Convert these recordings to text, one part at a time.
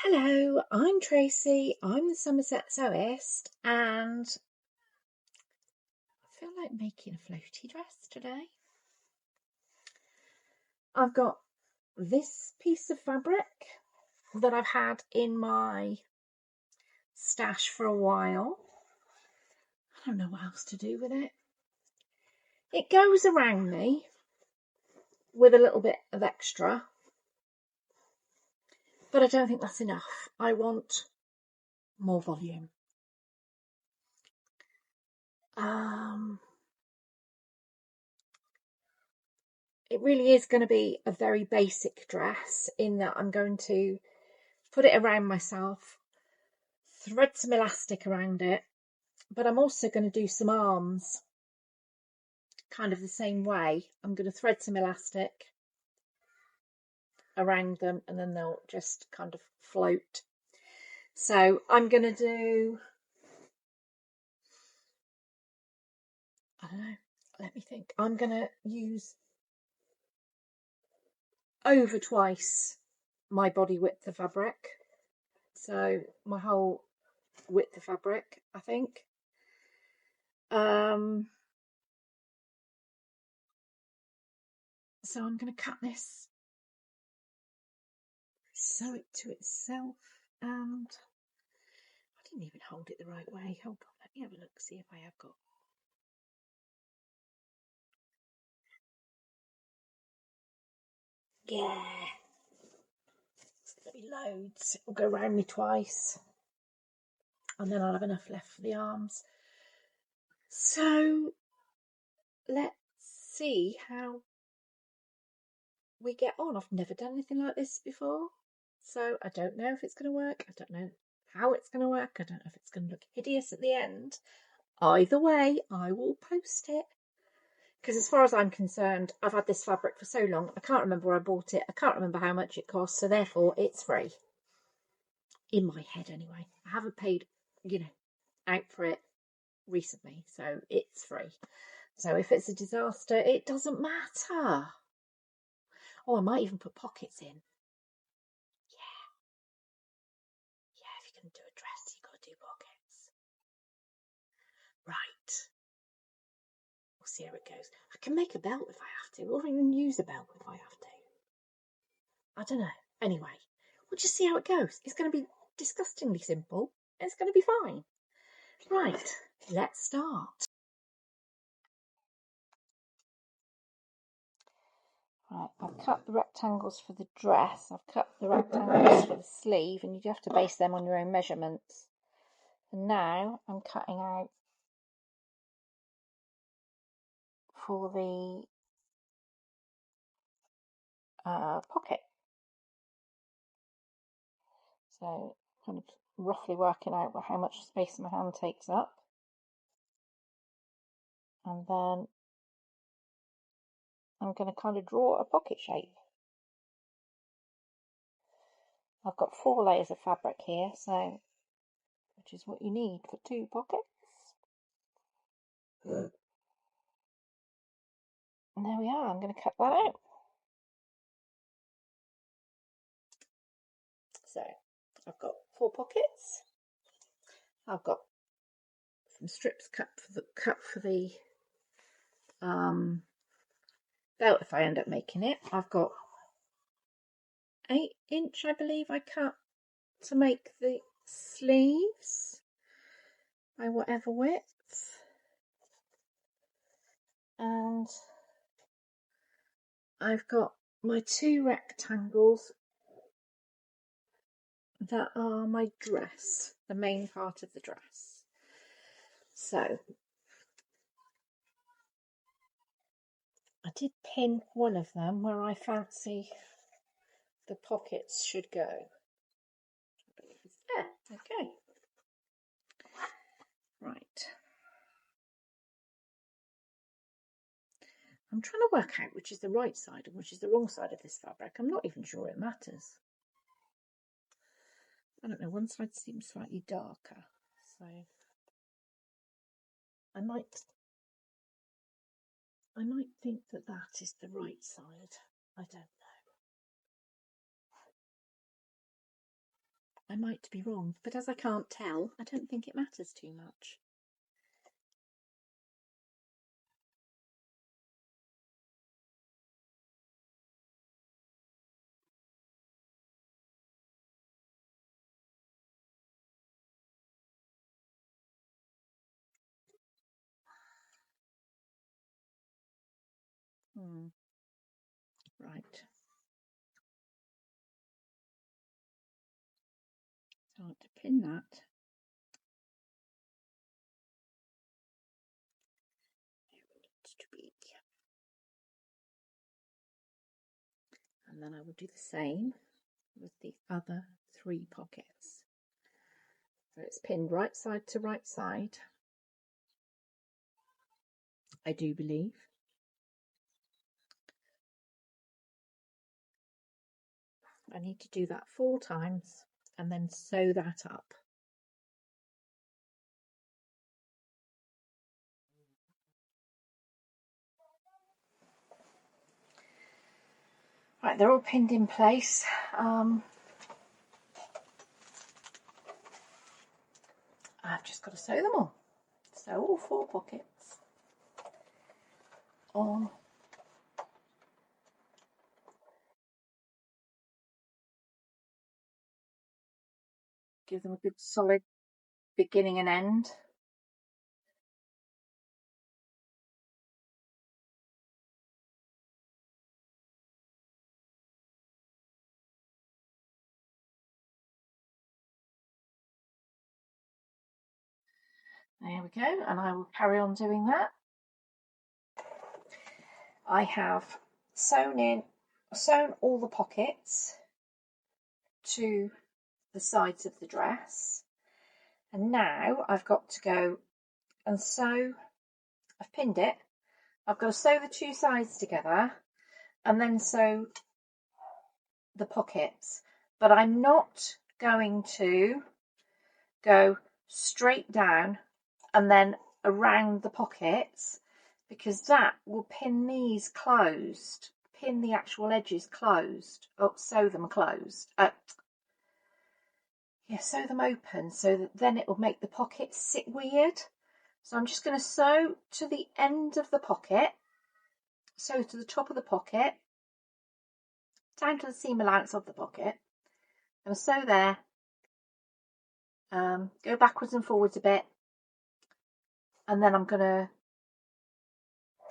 Hello, I'm Tracy. I'm the Somerset Sewist, and I feel like making a floaty dress today. I've got this piece of fabric that I've had in my stash for a while. I don't know what else to do with it. It goes around me with a little bit of extra, but I don't think that's enough. I want more volume. It really is going to be a very basic dress in that I'm going to put it around myself, thread some elastic around it, but I'm also going to do some arms kind of the same way. I'm going to thread some elastic around them and then they'll just kind of float. So I'm going to do, I don't know, let me think. I'm going to use over twice my body width of fabric. So my whole width of fabric, I think. So I'm going to cut this, sew it to itself, and I didn't even hold it the right way. Hold on, let me have a look, see if I have got. Yeah, there'll be loads. It'll go round me twice, and then I'll have enough left for the arms. So let's see how we get on. I've never done anything like this before, so I don't know if it's going to work. I don't know how it's going to work. I don't know if it's going to look hideous at the end. Either way, I will post it. Because as far as I'm concerned, I've had this fabric for so long, I can't remember where I bought it. I can't remember how much it cost, so therefore it's free. In my head anyway. I haven't paid, out for it recently, so it's free. So if it's a disaster, it doesn't matter. Oh, I might even put pockets in. Yeah, if you're going to do a dress, you've got to do pockets. Right. We'll see how it goes. I can make a belt if I have to, or even use a belt if I have to. I don't know. Anyway, we'll just see how it goes. It's going to be disgustingly simple. It's going to be fine. Right, let's start. Right, I've cut the rectangles for the dress. I've cut the rectangles for the sleeve, and you have to base them on your own measurements. And now I'm cutting out for the pocket. So kind of roughly working out how much space my hand takes up. And then I'm going to kind of draw a pocket shape. I've got 4 layers of fabric here, so which is what you need for 2 pockets. And there we are. I'm going to cut that out. So I've got 4 pockets. I've got some strips cut for the belt if I end up making it. I've got 8-inch, I believe, I cut to make the sleeves by whatever width, and I've got my 2 rectangles that are my dress, the main part of the dress. So I did pin one of them where I fancy the pockets should go. I believe it's there. Okay. Right. I'm trying to work out which is the right side and which is the wrong side of this fabric. I'm not even sure it matters. I don't know, one side seems slightly darker, so I might think that that is the right side. I don't know. I might be wrong, but as I can't tell, I don't think it matters too much. Right. So I want to pin that. And then I will do the same with the other 3 pockets. So it's pinned right side to right side, I do believe. I need to do that 4 times and then sew that up. Right, they're all pinned in place. I've just got to sew them all. Sew all 4 pockets on. Give them a good solid beginning and end. There we go, and I will carry on doing that. I have sewn all the pockets to the sides of the dress, and now I've got to go and sew. I've pinned it. I've got to sew the 2 sides together and then sew the pockets, but I'm not going to go straight down and then around the pockets, because that will pin these closed, pin the actual edges closed, sew them closed. Sew them open so that then it will make the pockets sit weird. So I'm just going to sew to the end of the pocket, sew to the top of the pocket, down to the seam allowance of the pocket. I'm going to sew there, go backwards and forwards a bit, and then I'm going to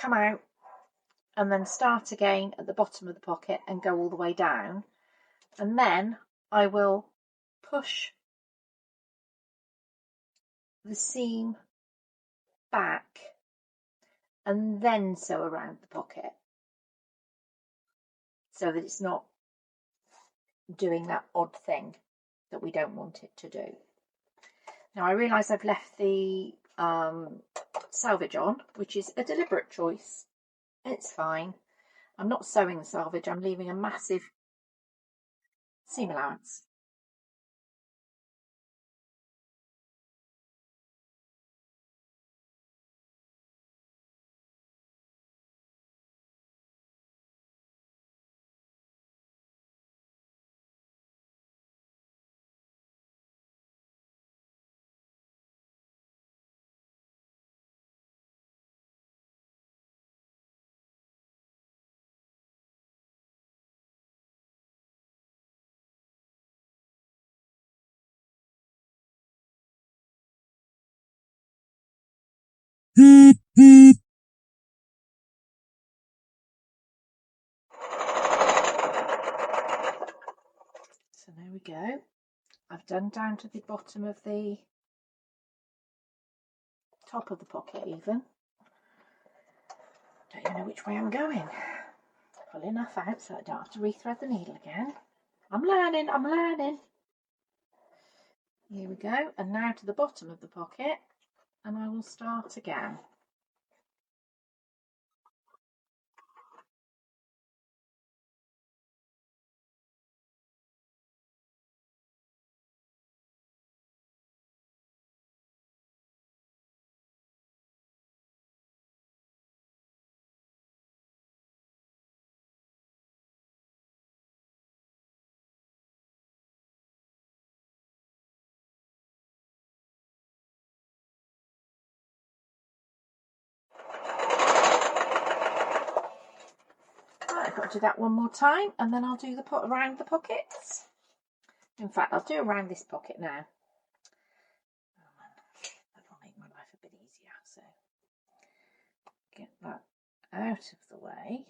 come out and then start again at the bottom of the pocket and go all the way down, and then I will push the seam back and then sew around the pocket so that it's not doing that odd thing that we don't want it to do. Now I realise I've left the selvage on, which is a deliberate choice. It's fine. I'm not sewing the selvage, I'm leaving a massive seam allowance. So there we go. I've done down to the bottom of the top of the pocket even. Don't even know which way I'm going. Pull enough out so I don't have to rethread the needle again. I'm learning. Here we go, and now to the bottom of the pocket, and I will start again. I've got to do that one more time, and then I'll do the pot around the pockets. In fact, I'll do around this pocket now. That'll make my life a bit easier. So get that out of the way.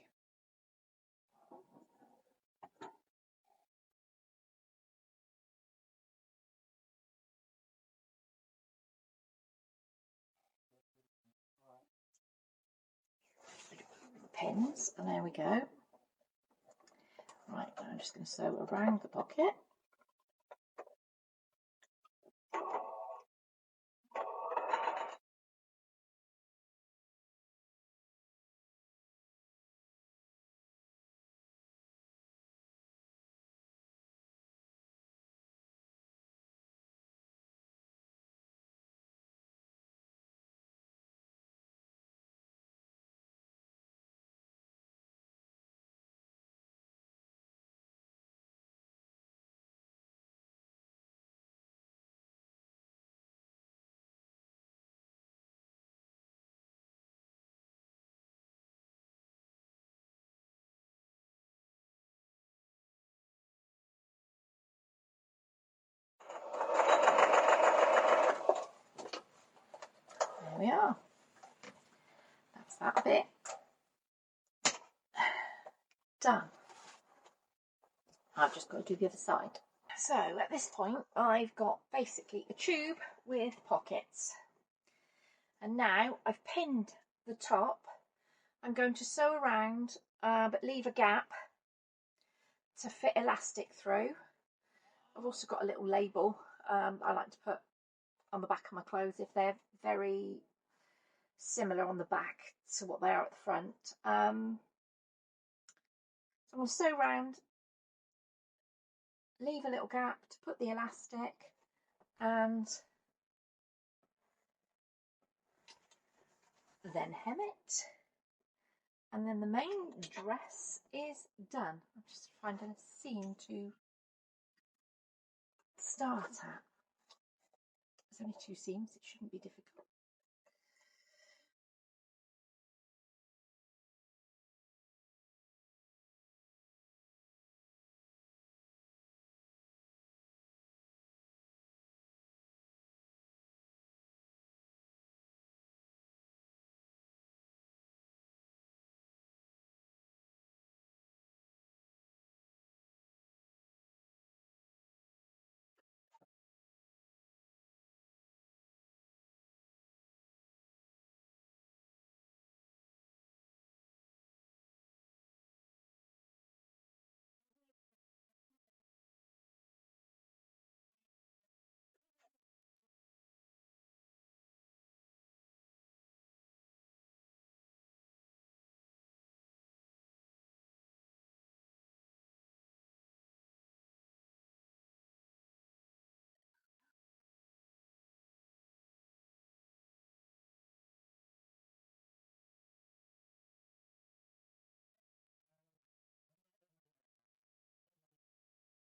Pins, and there we go. Right, I'm just going to sew around the pocket. There we are. That's that bit done. I've just got to do the other side. So at this point, I've got basically a tube with pockets. And now I've pinned the top. I'm going to sew around, but leave a gap to fit elastic through. I've also got a little label I like to put on the back of my clothes if they're very similar on the back to what they are at the front. So I'm going to sew around, leave a little gap to put the elastic, and then hem it. And then the main dress is done. I'm just finding a seam to start at. There's only 2 seams, it shouldn't be difficult.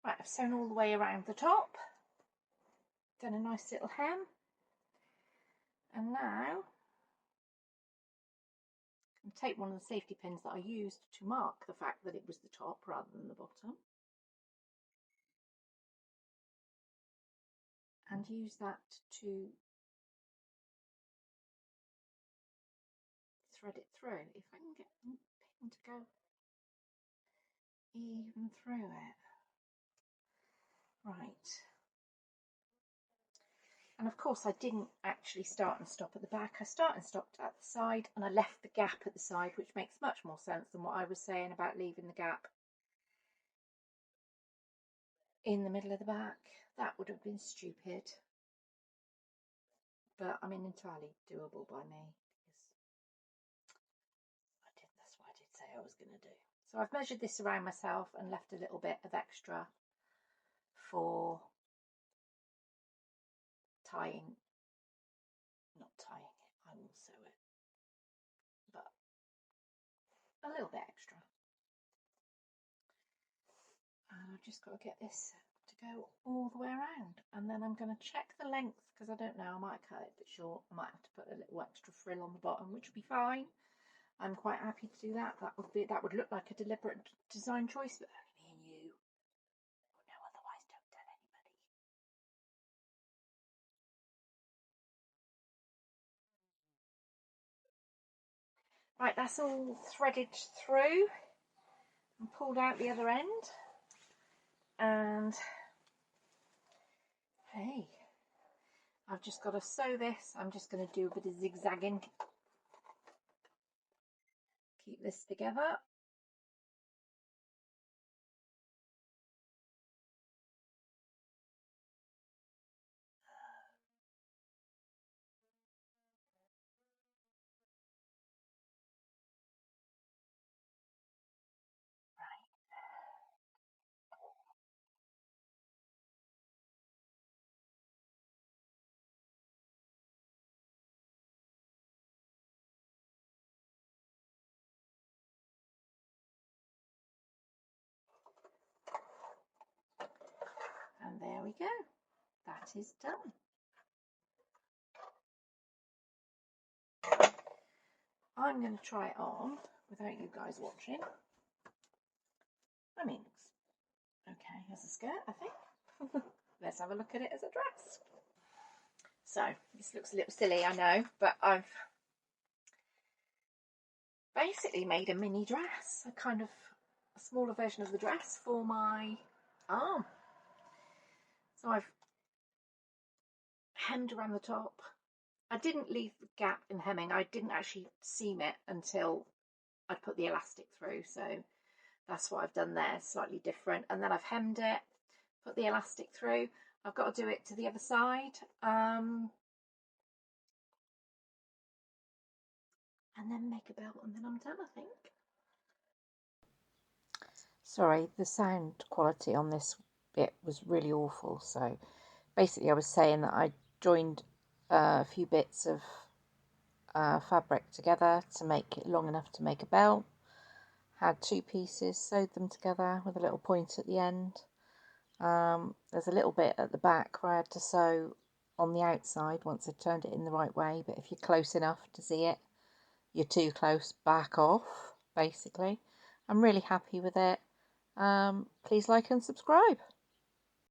Right, I've sewn all the way around the top, done a nice little hem, and now I'm take one of the safety pins that I used to mark the fact that it was the top rather than the bottom, and use that to thread it through. If I can get the pin to go even through it. Right. And of course I didn't actually start and stop at the back. I started and stopped at the side, and I left the gap at the side, which makes much more sense than what I was saying about leaving the gap in the middle of the back. That would have been stupid. But I mean, entirely doable by me, because that's what I did say I was going to do. So I've measured this around myself and left a little bit of extra for tying, not tying it, I will sew it, but a little bit extra. And I've just got to get this to go all the way around, and then I'm going to check the length, because I don't know, I might cut it a bit short, I might have to put a little extra frill on the bottom, which will be fine. I'm quite happy to do that. That would look like a deliberate design choice, but only me and you. No, otherwise don't tell anybody. Right, that's all threaded through and pulled out the other end. And hey, I've just got to sew this. I'm just going to do a bit of zigzagging. Keep this together. And there we go. That is done. I'm going to try it on without you guys watching. I mean, it's okay as a skirt, I think. Let's have a look at it as a dress. So, this looks a little silly, I know, but I've basically made a mini dress, a smaller version of the dress for my arm. So I've hemmed around the top. I didn't leave the gap in hemming. I didn't actually seam it until I'd put the elastic through. So that's what I've done there, slightly different. And then I've hemmed it, put the elastic through. I've got to do it to the other side. And then make a belt, and then I'm done, I think. Sorry, the sound quality on this bit was really awful. So basically I was saying that I joined a few bits of fabric together to make it long enough to make a belt. Had 2 pieces, sewed them together with a little point at the end. There's a little bit at the back where I had to sew on the outside once I turned it in the right way, but if you're close enough to see it, you're too close, back off, basically. I'm really happy with it. Please like and subscribe.